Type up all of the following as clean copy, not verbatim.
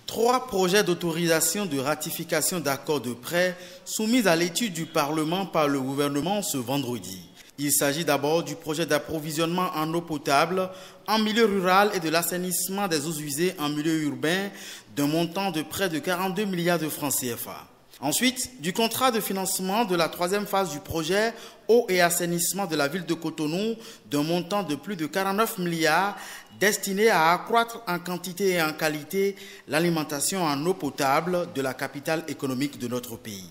3 projets d'autorisation de ratification d'accords de prêt soumis à l'étude du Parlement par le gouvernement ce vendredi. Il s'agit d'abord du projet d'approvisionnement en eau potable en milieu rural et de l'assainissement des eaux usées en milieu urbain d'un montant de près de 42 milliards de francs CFA. Ensuite, du contrat de financement de la 3e phase du projet eau et assainissement de la ville de Cotonou d'un montant de plus de 49 milliards destiné à accroître en quantité et en qualité l'alimentation en eau potable de la capitale économique de notre pays.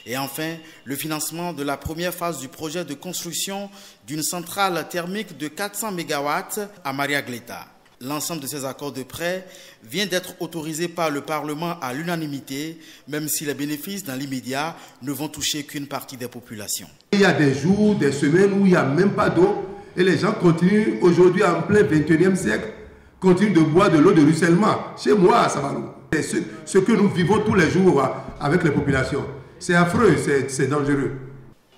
Et enfin, le financement de la première phase du projet de construction d'une centrale thermique de 400 MW à Mariagleta. L'ensemble de ces accords de prêt vient d'être autorisé par le Parlement à l'unanimité, même si les bénéfices dans l'immédiat ne vont toucher qu'une partie des populations. Il y a des jours, des semaines où il n'y a même pas d'eau et les gens continuent aujourd'hui en plein 21e siècle, continuent de boire de l'eau de ruissellement. Chez moi à Sabalou, c'est ce que nous vivons tous les jours avec les populations. C'est affreux, c'est dangereux.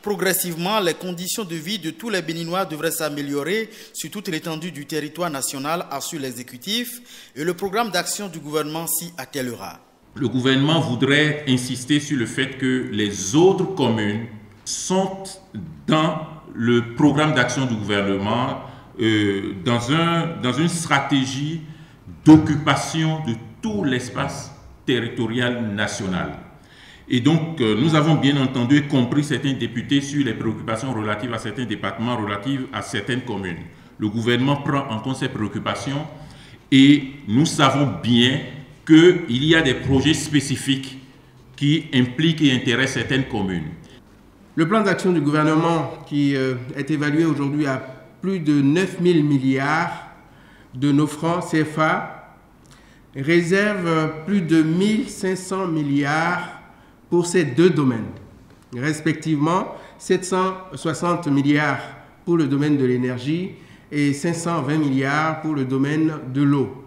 Progressivement, les conditions de vie de tous les Béninois devraient s'améliorer sur toute l'étendue du territoire national, assure l'exécutif, et le programme d'action du gouvernement s'y attellera. Le gouvernement voudrait insister sur le fait que les autres communes sont dans le programme d'action du gouvernement dans une stratégie d'occupation de tout l'espace territorial national. Et donc, nous avons bien entendu et compris certains députés sur les préoccupations relatives à certains départements, relatives à certaines communes. Le gouvernement prend en compte ces préoccupations et nous savons bien qu'il y a des projets spécifiques qui impliquent et intéressent certaines communes. Le plan d'action du gouvernement, qui est évalué aujourd'hui à plus de 9 000 milliards de nos francs CFA, réserve plus de 1 500 milliards pour ces 2 domaines, respectivement 760 milliards pour le domaine de l'énergie et 520 milliards pour le domaine de l'eau.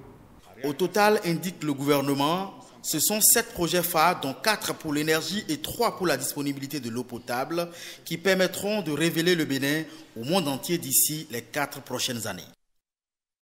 Au total, indique le gouvernement, ce sont 7 projets phares, dont 4 pour l'énergie et 3 pour la disponibilité de l'eau potable, qui permettront de révéler le Bénin au monde entier d'ici les 4 prochaines années.